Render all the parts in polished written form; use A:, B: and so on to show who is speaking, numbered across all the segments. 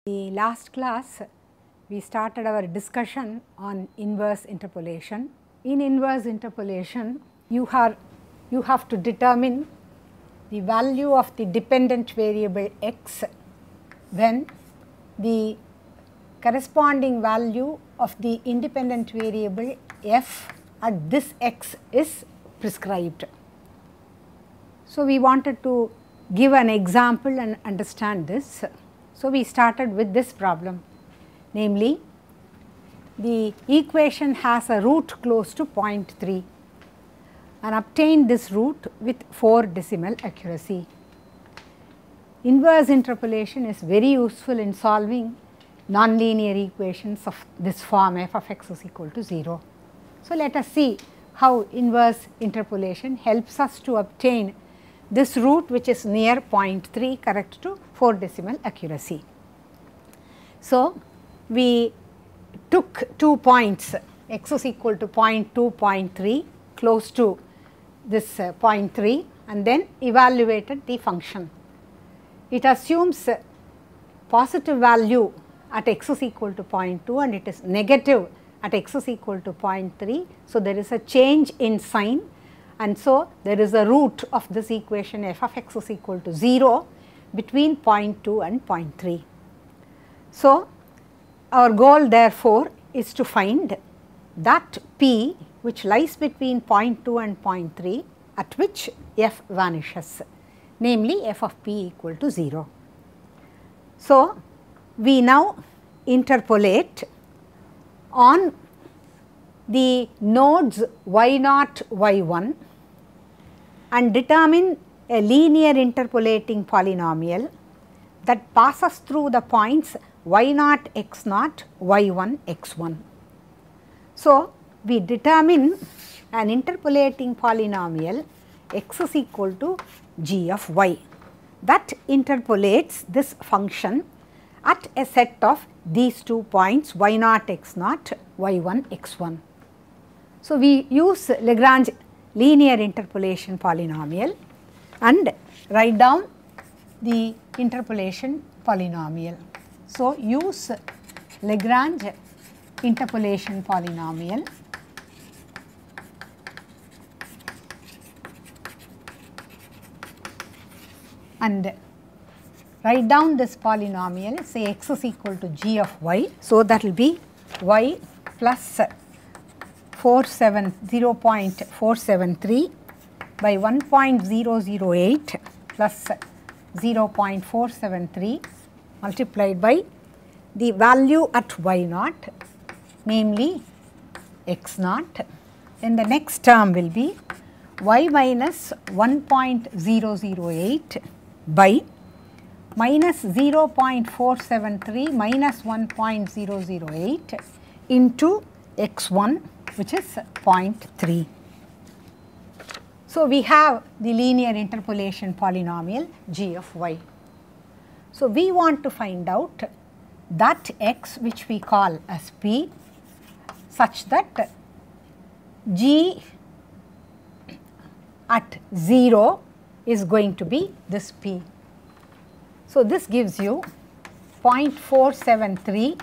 A: The last class we started our discussion on inverse interpolation. In inverse interpolation you have to determine the value of the dependent variable x when the corresponding value of the independent variable f at this x is prescribed. So, we wanted to give an example and understand this. So, we started with this problem, namely the equation has a root close to 0.3 and obtain this root with 4 decimal accuracy. Inverse interpolation is very useful in solving nonlinear equations of this form f of x is equal to 0. So, let us see how inverse interpolation helps us to obtain this root which is near 0.3 correct to 4 decimal accuracy. So, we took 2 points x is equal to 0.2, 0.3 close to this 0.3 and then evaluated the function. It assumes positive value at x is equal to 0.2 and it is negative at x is equal to 0.3. So, there is a change in sign and so there is a root of this equation f of x is equal to 0 between 0.2 and 0.3. So, our goal therefore is to find that p which lies between 0.2 and 0.3 at which f vanishes, namely f of p equal to 0. So, we now interpolate on the nodes y0, y1 and determine a linear interpolating polynomial that passes through the points y0, x0, y1, x1. So, we determine an interpolating polynomial x is equal to g of y that interpolates this function at a set of these 2 points y0, x0, y1, x1. So, we use Lagrange linear interpolation polynomial and write down the interpolation polynomial. So, use Lagrange interpolation polynomial and write down this polynomial, say x is equal to g of y. So, that will be y plus 0.473 by 1.008 plus 0.473 multiplied by the value at y0, namely x0. Then the next term will be y minus 1.008 by minus 0.473 minus 1.008 into x1 which is 0.3. So, we have the linear interpolation polynomial g of y. So, we want to find out that x which we call as p such that g at 0 is going to be this p. So, this gives you 0.473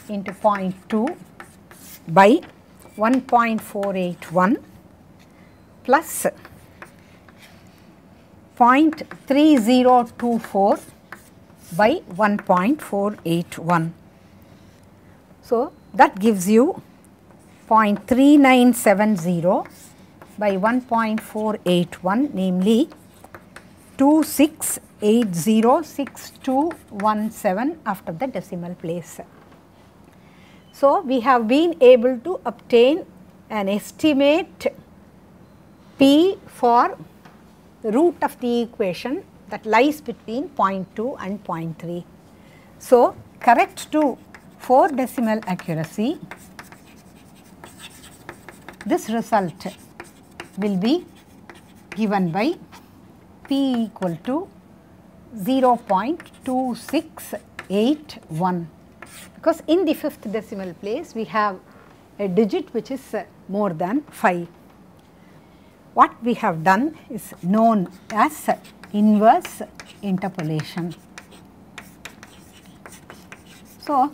A: into 0.2 by 1.481 plus 0.3024 by 1.481. So, that gives you 0.3970 by 1.481, namely 26806217 after the decimal place. So, we have been able to obtain an estimate p for the root of the equation that lies between 0.2 and 0.3. So, correct to 4 decimal accuracy, this result will be given by p equal to 0.2681. Because in the 5th decimal place we have a digit which is more than 5. What we have done is known as inverse interpolation. So,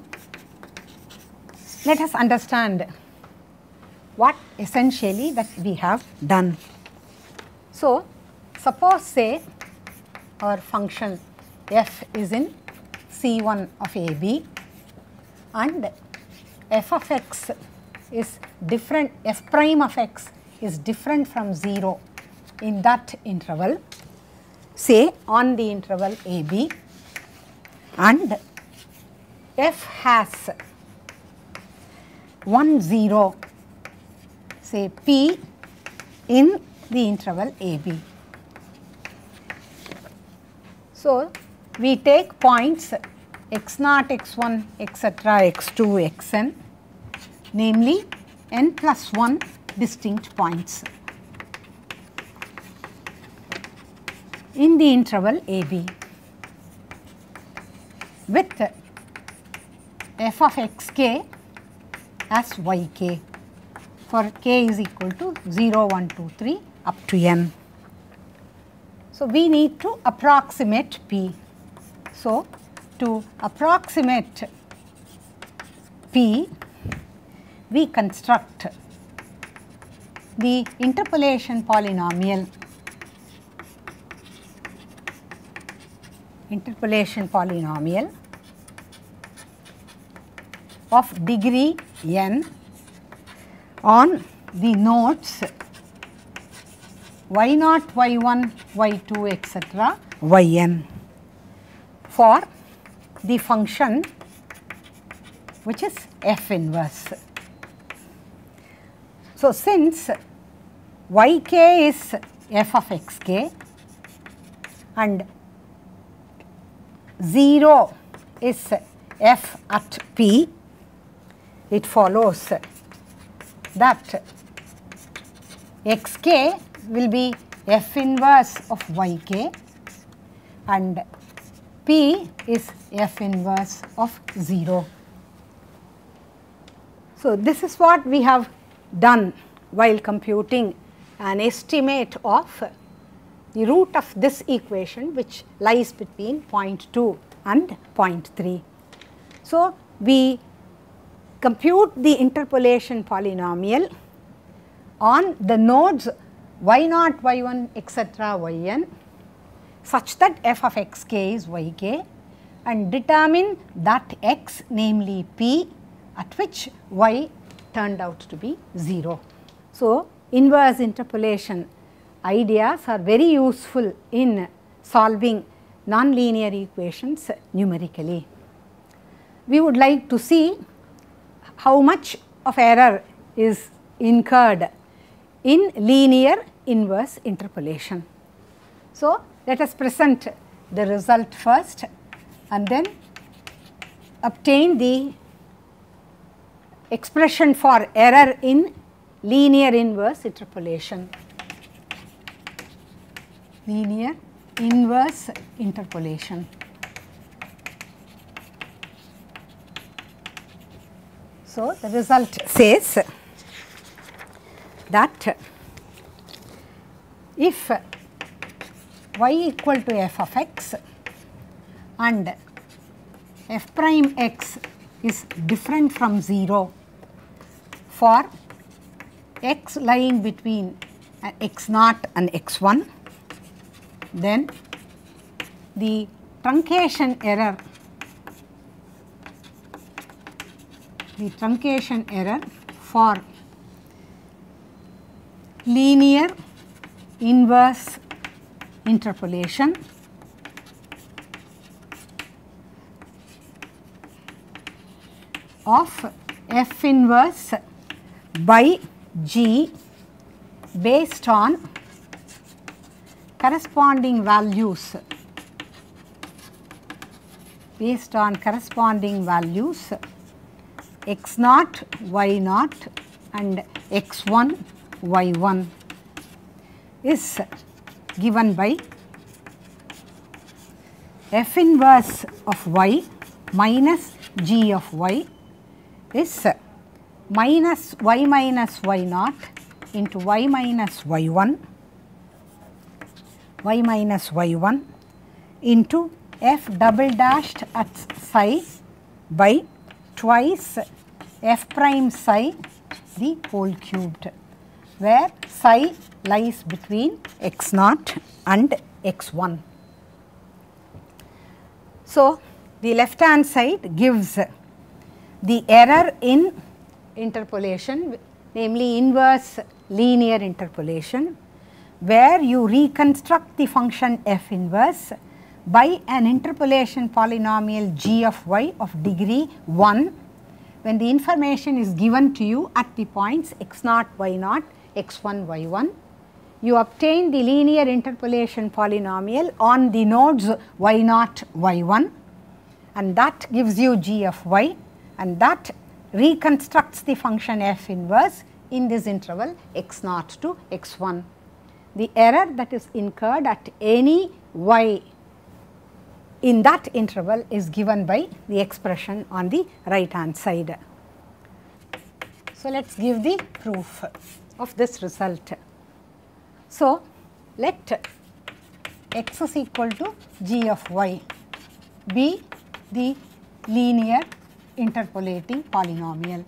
A: let us understand what essentially that we have done. So, suppose say our function f is in C1 of AB and f of x is different, f prime of x is different from 0 in that interval, say on the interval AB, and f has 1 0, say p in the interval AB. So, we take points x0, x1, etc., x2, xn, namely n plus 1 distinct points in the interval AB with f of xk as yk for k is equal to 0, 1, 2, 3 up to n. So, we need to approximate p. So, to approximate p, we construct the interpolation polynomial. Of degree n on the nodes y0, y1, y2, etc., yn for the function which is f inverse. So, since yk is f of xk and 0 is f at p, it follows that xk will be f inverse of yk and p is f inverse of 0. So, this is what we have done while computing an estimate of the root of this equation, which lies between point 2 and point 3. So, we compute the interpolation polynomial on the nodes y0, y1, etc., yn such that f of xk is yk and determine that x, namely p, at which y turned out to be 0. So, inverse interpolation ideas are very useful in solving nonlinear equations numerically. We would like to see how much of error is incurred in linear inverse interpolation. So, let us present the result first and then obtain the expression for error in linear inverse interpolation. Linear inverse interpolation. So, the result says that if y equal to f of x and f prime x is different from 0 for x lying between x0 and x1, then the truncation error for linear inverse interpolation of f inverse by g based on corresponding values x0, y0 and x1, y1 is given by f inverse of y minus g of y is minus y minus y0 into y minus y1 into f double dashed at psi by twice f prime psi the whole cubed, where psi lies between x naught and x1. So, the left hand side gives the error in interpolation, namely inverse linear interpolation, where you reconstruct the function f inverse by an interpolation polynomial g of y of degree 1 when the information is given to you at the points x naught, y naught, x1, y1. You obtain the linear interpolation polynomial on the nodes y naught, y1, and that gives you g of y, and that reconstructs the function f inverse in this interval x naught to x1. The error that is incurred at any y in that interval is given by the expression on the right hand side. So, let us give the proof of this result. So, let x is equal to g of y be the linear interpolating polynomial.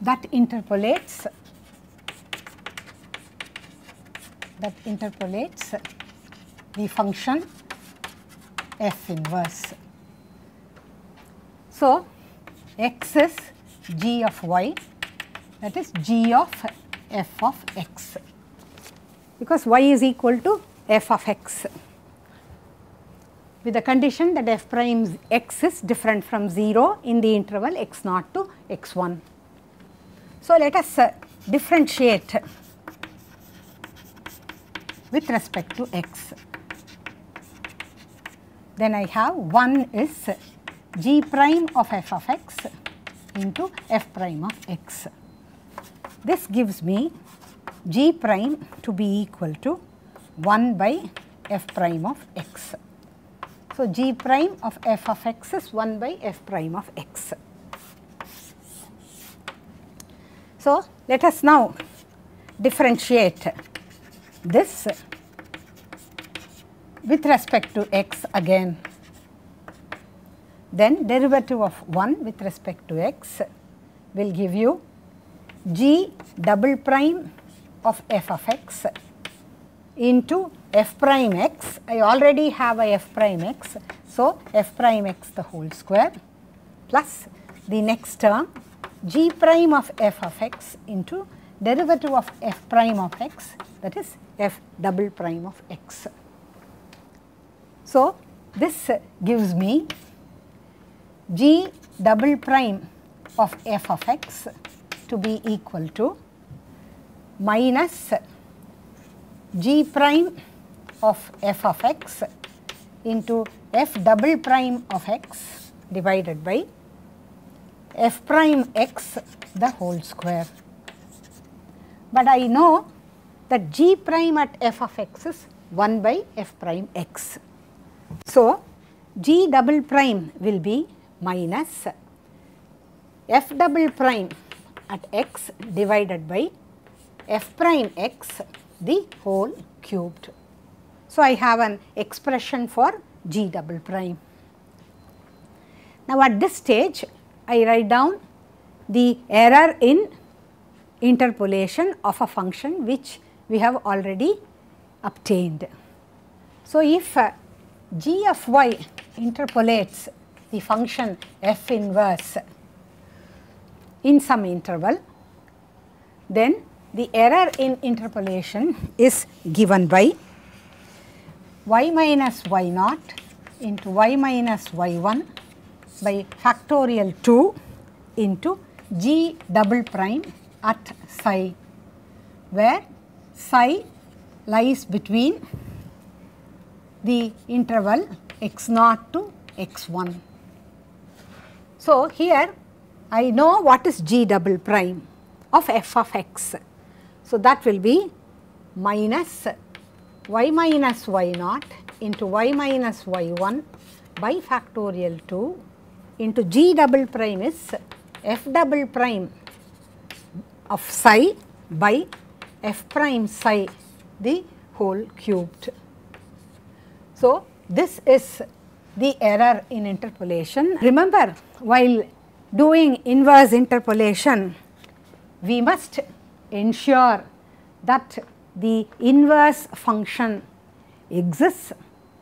A: That interpolates the function f inverse. So, x is g of y, that is g of f of x, because y is equal to f of x, with the condition that f prime x is different from 0 in the interval x naught to x1. So, let us differentiate with respect to x. Then I have 1 is g prime of f of x into f prime of x. This gives me g prime to be equal to 1 by f prime of x. So, g prime of f of x is 1 by f prime of x. So, let us now differentiate this with respect to x again. Then derivative of 1 with respect to x will give you g double prime of f of x into f prime x. I already have a f prime x. So, f prime x the whole square plus the next term g prime of f of x into derivative of f prime of x, that is f double prime of x. So, this gives me g double prime of f of x to be equal to minus g prime of f of x into f double prime of x divided by f prime x the whole square. But I know that g prime at f of x is 1 by f prime x. So, g double prime will be minus f double prime at x divided by f prime x the whole cubed. So, I have an expression for g double prime. Now, at this stage I write down the error in interpolation of a function which we have already obtained. So, if g of y interpolates the function f inverse in some interval, then the error in interpolation is given by y minus y naught into y minus y1 by factorial 2 into g double prime at psi, where psi lies between the interval x naught to x1. So, here I know what is g double prime of f of x. So, that will be minus y minus y naught into y minus y1 by factorial 2 into g double prime is f double prime of psi by f prime psi the whole cubed. So, this is the error in interpolation. Remember, while doing inverse interpolation, we must ensure that the inverse function exists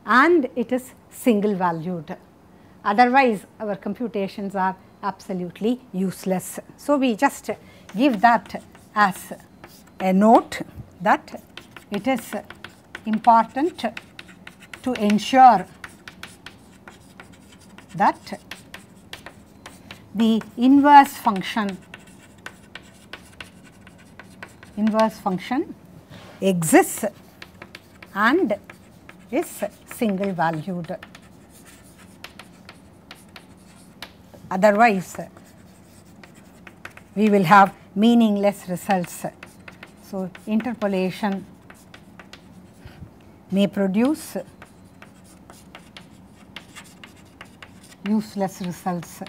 A: and it is single valued. Otherwise, our computations are absolutely useless. So, we just give that as a note that it is important to ensure that the inverse function exists and is single valued. Otherwise, we will have meaningless results. So, interpolation may produce useless results.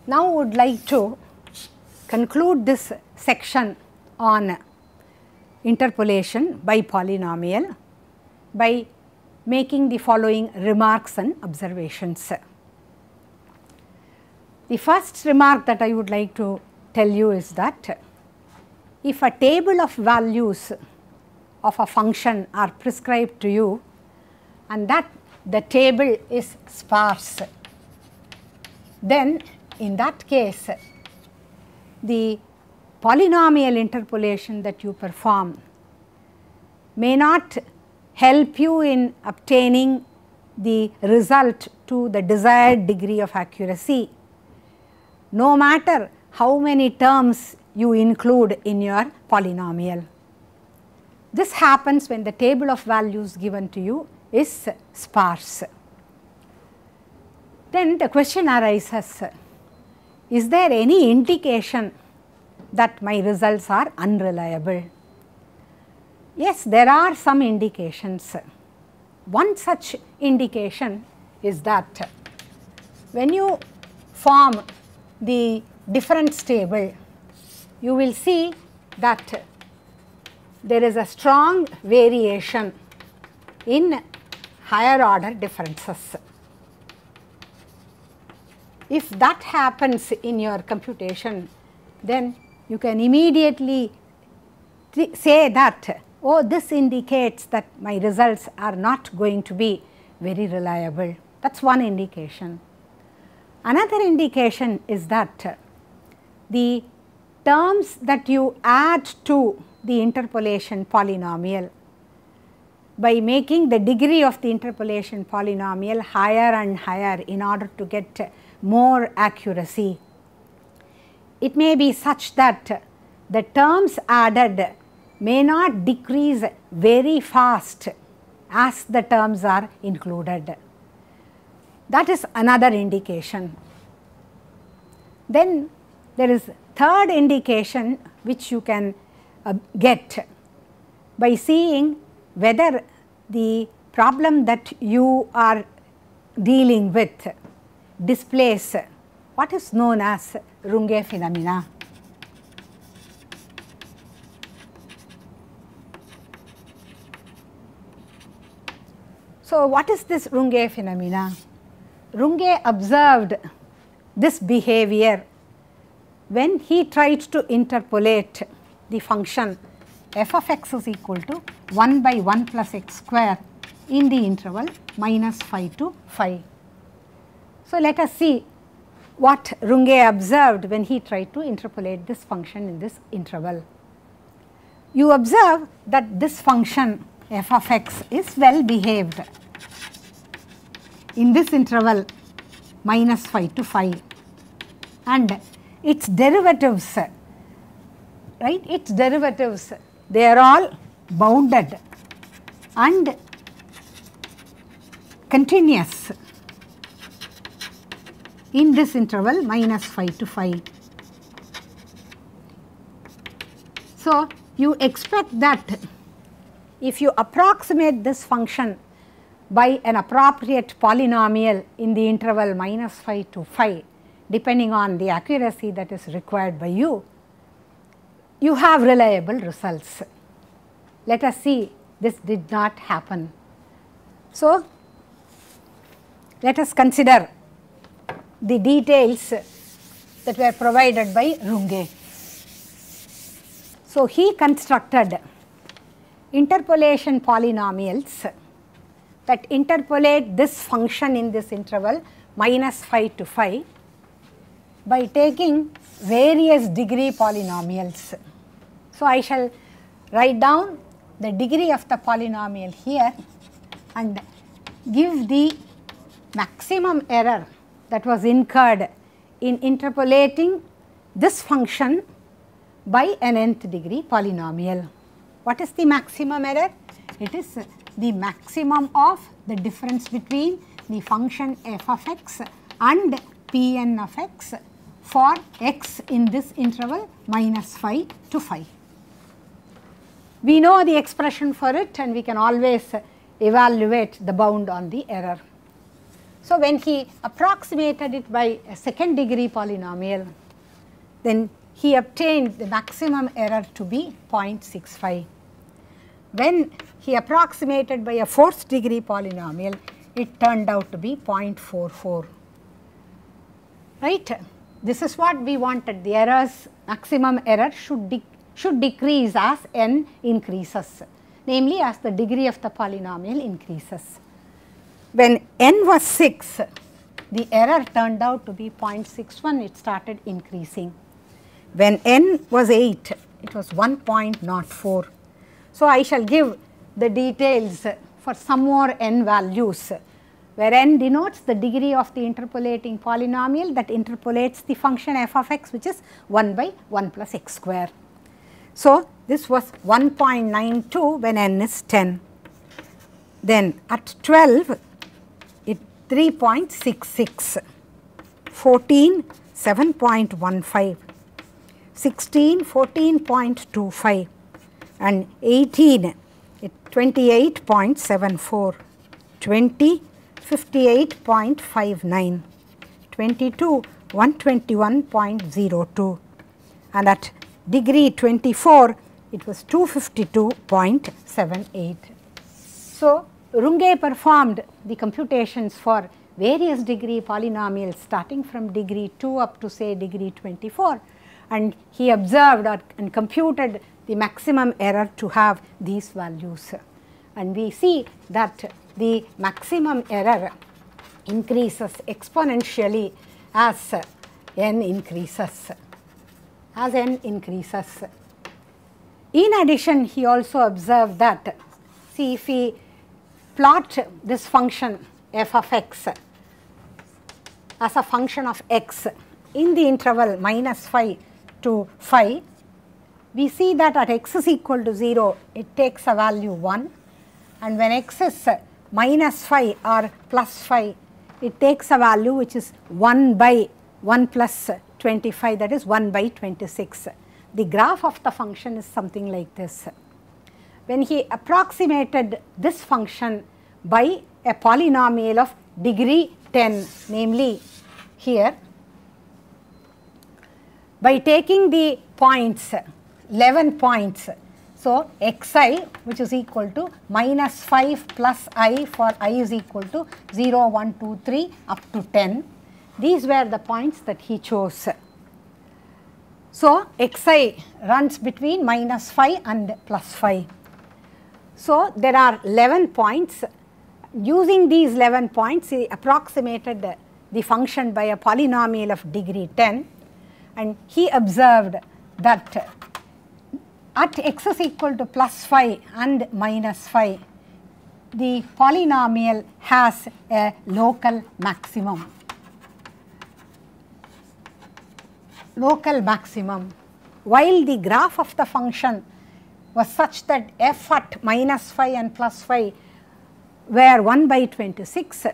A: Now, I would like to conclude this section on interpolation by polynomial by making the following remarks and observations. The first remark that I would like to tell you is that if a table of values of a function are prescribed to you and that the table is sparse, then in that case the polynomial interpolation that you perform may not help you in obtaining the result to the desired degree of accuracy, no matter how many terms you include in your polynomial. This happens when the table of values given to you is sparse. Then the question arises, is there any indication that my results are unreliable? Yes, there are some indications. One such indication is that when you form the difference table, you will see that there is a strong variation in higher order differences. If that happens in your computation, then you can immediately say that, oh, this indicates that my results are not going to be very reliable. That is one indication. Another indication is that the terms that you add to the interpolation polynomial by making the degree of the interpolation polynomial higher and higher in order to get more accuracy, it may be such that the terms added may not decrease very fast as the terms are included. That is another indication. Then there is third indication which you can get by seeing whether the problem that you are dealing with displays what is known as Runge phenomena. So, what is this Runge phenomena? Runge observed this behavior when he tried to interpolate the function f of x is equal to 1 by 1 plus x square in the interval minus 5 to 5. So, let us see what Runge observed when he tried to interpolate this function in this interval. You observe that this function f of x is well behaved in this interval minus 5 to 5, and its derivatives, right, its derivatives, they are all bounded and continuous in this interval minus 5 to 5. So, you expect that if you approximate this function by an appropriate polynomial in the interval minus 5 to 5, depending on the accuracy that is required by you, you have reliable results. Let us see, this did not happen. So, let us consider the details that were provided by Runge. So, he constructed interpolation polynomials that interpolate this function in this interval -5 to 5 by taking various degree polynomials. So, I shall write down the degree of the polynomial here and give the maximum error that was incurred in interpolating this function by an nth degree polynomial. What is the maximum error? It is the maximum of the difference between the function f of x and Pn of x for x in this interval -5 to 5. We know the expression for it and we can always evaluate the bound on the error. So, when he approximated it by a second degree polynomial, then he obtained the maximum error to be 0.65. When he approximated by a fourth degree polynomial, it turned out to be 0.44. Right? This is what we wanted. The errors, maximum error should decrease as n increases, namely as the degree of the polynomial increases. When n was 6, the error turned out to be 0.61, it started increasing. When n was 8, it was 1.04. So, I shall give the details for some more n values, where n denotes the degree of the interpolating polynomial that interpolates the function f of x, which is 1 by 1 plus x square. So, this was 1.92 when n is 10. Then at 12, it 3.66, 14, 7.15, 16, 14.25, and 18, 28.74, 20, 58.59, 22, 121.02, and at degree 24, it was 252.78. So, Runge performed the computations for various degree polynomials starting from degree 2 up to say degree 24, and he observed and computed the maximum error to have these values. And we see that the maximum error increases exponentially as n increases. In addition, he also observed that, see, if we plot this function f of x as a function of x in the interval -5 to 5, we see that at x is equal to 0, it takes a value 1, and when x is -5 or +5, it takes a value which is 1 by 1 plus 25, that is 1 by 26. The graph of the function is something like this. When he approximated this function by a polynomial of degree 10, namely here, by taking the points, 11 points, so xi, which is equal to -5 plus I for I is equal to 0, 1, 2, 3 up to 10. These were the points that he chose. So, xi runs between -5 and +5. So, there are 11 points. Using these 11 points, he approximated the function by a polynomial of degree 10, and he observed that at x is equal to +5 and -5, the polynomial has a local maximum. While the graph of the function was such that f at -5 and +5 were 1 by 26,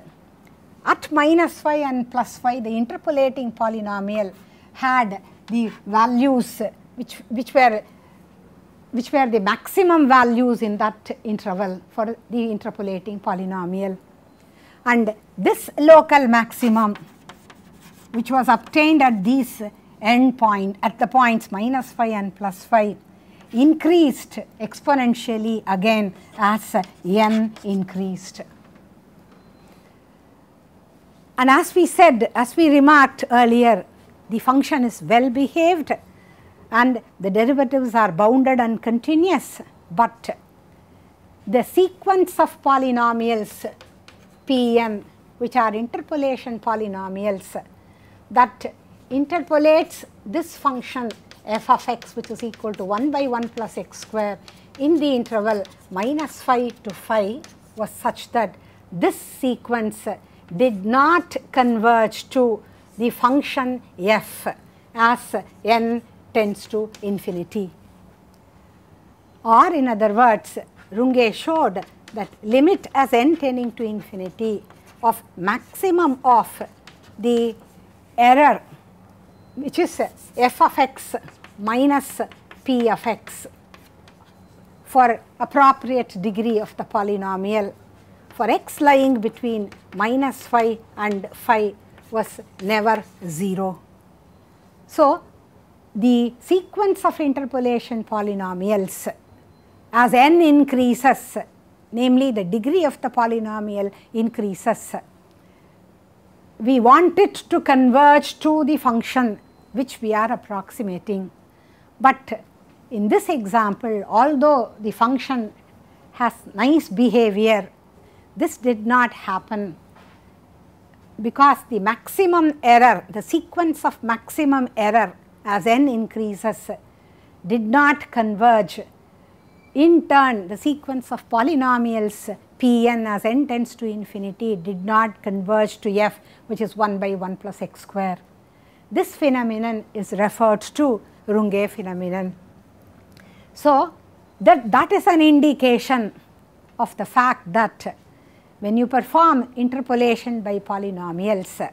A: at -5 and +5 the interpolating polynomial had the values which were the maximum values in that interval for the interpolating polynomial. And this local maximum, which was obtained at these end point at the points -5 and +5 increased exponentially again as n increased. And as we said, as we remarked earlier, the function is well behaved and the derivatives are bounded and continuous, but the sequence of polynomials Pn, which are interpolation polynomials, that interpolates this function f of x, which is equal to 1 by 1 plus x square in the interval -5 to 5, was such that this sequence did not converge to the function f as n tends to infinity. Or in other words, Runge showed that limit as n tending to infinity of maximum of the error, which is f of x minus p of x for appropriate degree of the polynomial for x lying between -5 and 5 was never 0. So, the sequence of interpolation polynomials as n increases, namely the degree of the polynomial increases, we want it to converge to the function which we are approximating. But in this example, although the function has nice behavior, this did not happen because the maximum error, the sequence of maximum error as n increases did not converge. In turn, the sequence of polynomials Pn as n tends to infinity did not converge to f, which is 1 by 1 plus x square. This phenomenon is referred to Runge phenomenon. So, that is an indication of the fact that when you perform interpolation by polynomials,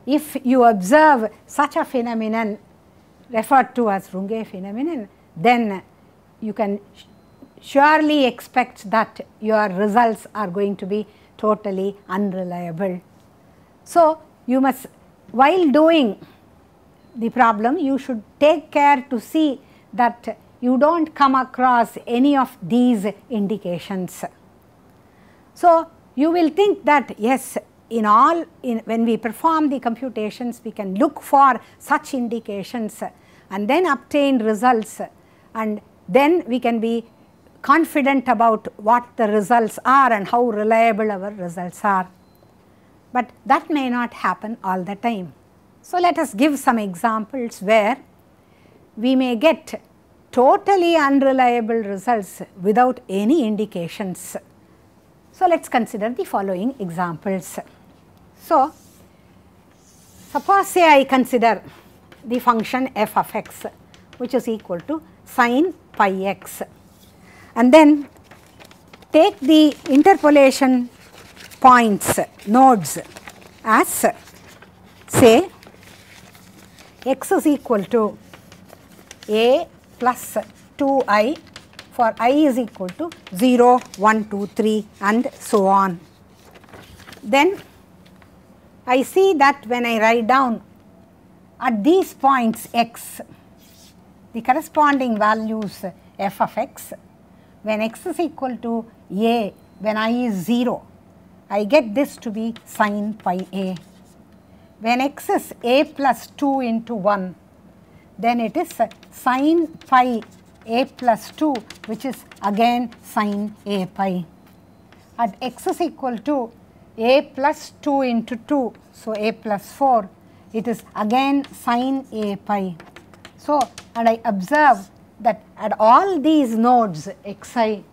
A: if you observe such a phenomenon referred to as Runge phenomenon, then you can surely expect that your results are going to be totally unreliable. So, you must, while doing the problem, you should take care to see that you do not come across any of these indications. So, you will think that yes, when we perform the computations, we can look for such indications and then obtain results, and then we can be confident about what the results are and how reliable our results are. But that may not happen all the time. So, let us give some examples where we may get totally unreliable results without any indications. So, let us consider the following examples. So, suppose say I consider the function f of x, which is equal to sin pi x, and then take the interpolation points, nodes, as say x is equal to a plus 2i for I is equal to 0, 1, 2, 3 and so on. Then I see that when I write down at these points x, the corresponding values f of x, when x is equal to a, when I is 0, I get this to be sin pi a. When x is a plus 2 into 1, then it is sin pi a plus 2, which is again sin a pi. At x is equal to a plus 2 into 2, so a plus 4, it is again sin a pi. So, and I observe that at all these nodes xi,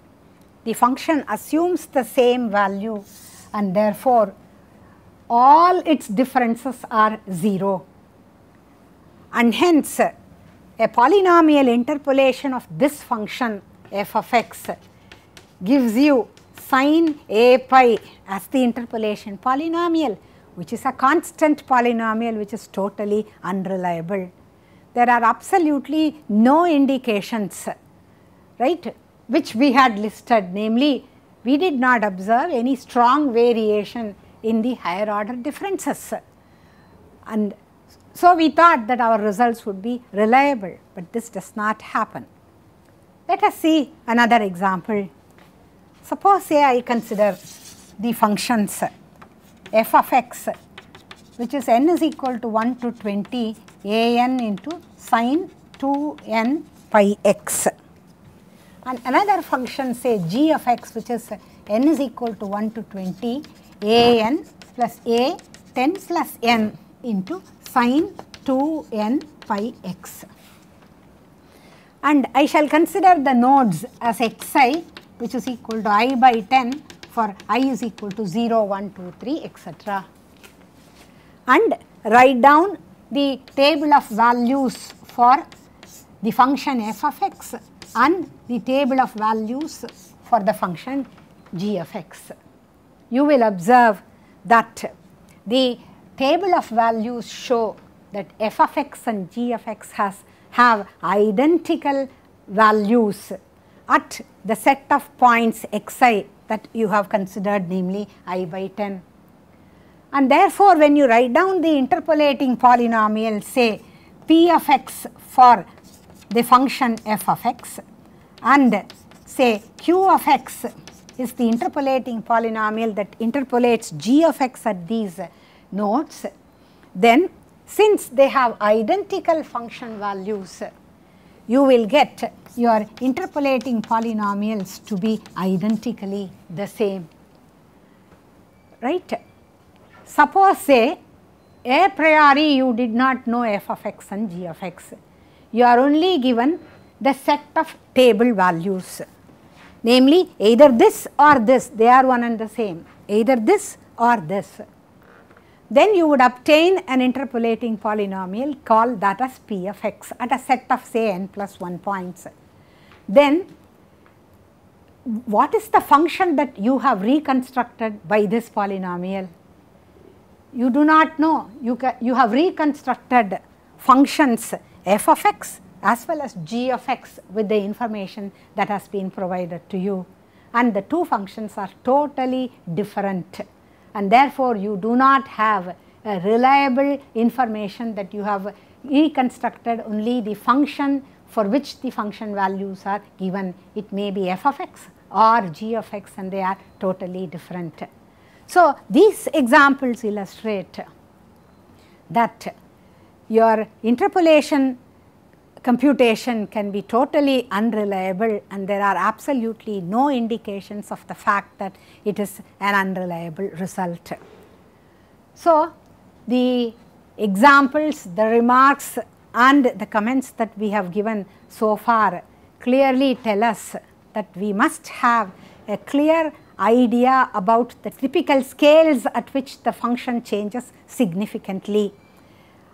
A: the function assumes the same value, and therefore, all its differences are 0. And hence, a polynomial interpolation of this function f of x gives you sin a pi as the interpolation polynomial, which is a constant polynomial which is totally unreliable. There are absolutely no indications, right, which we had listed, namely we did not observe any strong variation in the higher order differences, and So, we thought that our results would be reliable, but this does not happen. Let us see another example. Suppose say I consider the functions f of x, which is n is equal to 1 to 20 a n into sin 2n pi x, and another function say g of x, which is n is equal to 1 to 20 a n plus a 10 plus n into sin 2n pi x. And I shall consider the nodes as xi, which is equal to I by 10 for I is equal to 0, 1, 2, 3, etc. And write down the table of values for the function f of x and the table of values for the function g of x. You will observe that the table of values show that f of x and g of x have identical values at the set of points xi that you have considered, namely I by 10. And therefore, when you write down the interpolating polynomial, say p of x for the function f of x, and say q of x is the interpolating polynomial that interpolates g of x at these nodes, then since they have identical function values, you will get your interpolating polynomials to be identically the same, right. Suppose say a priori you did not know f of x and g of x, you are only given the set of table values, namely either this or this, they are one and the same, either this or this. Then you would obtain an interpolating polynomial called that as p of x at a set of say n plus 1 points. Then what is the function that you have reconstructed by this polynomial? You do not know. You have reconstructed functions f of x as well as g of x with the information that has been provided to you, and the two functions are totally different, and therefore you do not have a reliable information that you have reconstructed only the function for which the function values are given. It may be f of x or g of x, and they are totally different. So, these examples illustrate that your interpolation computation can be totally unreliable, and there are absolutely no indications of the fact that it is an unreliable result. So, the examples, the remarks and the comments that we have given so far clearly tell us that we must have a clear idea about the typical scales at which the function changes significantly.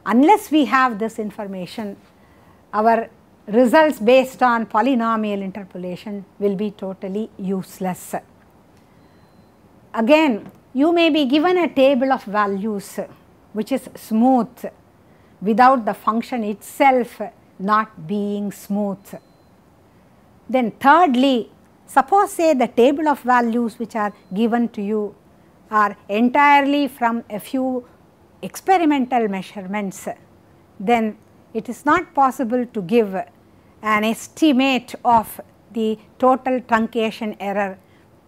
A: Unless we have this information, our results based on polynomial interpolation will be totally useless. Again, you may be given a table of values which is smooth without the function itself not being smooth. Then thirdly, suppose say the table of values which are given to you are entirely from a few experimental measurements, then it is not possible to give an estimate of the total truncation error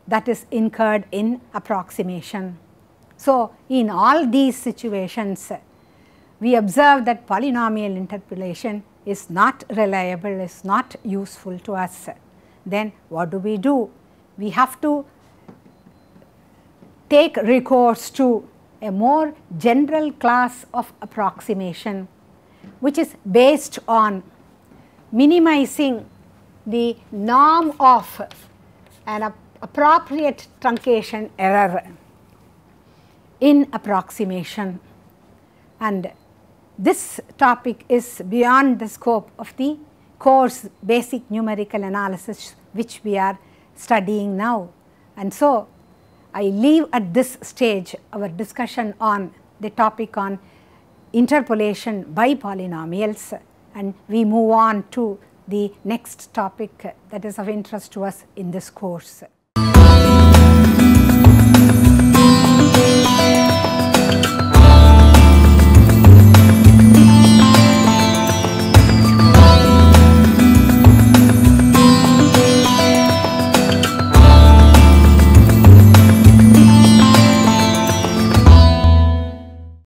A: that is incurred in approximation. So, in all these situations, we observe that polynomial interpolation is not reliable, is not useful to us. Then what do? We have to take recourse to a more general class of approximation, which is based on minimizing the norm of an appropriate truncation error in approximation, and this topic is beyond the scope of the course basic numerical analysis which we are studying now. And so, I leave at this stage our discussion on the topic on interpolation by polynomials, and we move on to the next topic that is of interest to us in this course.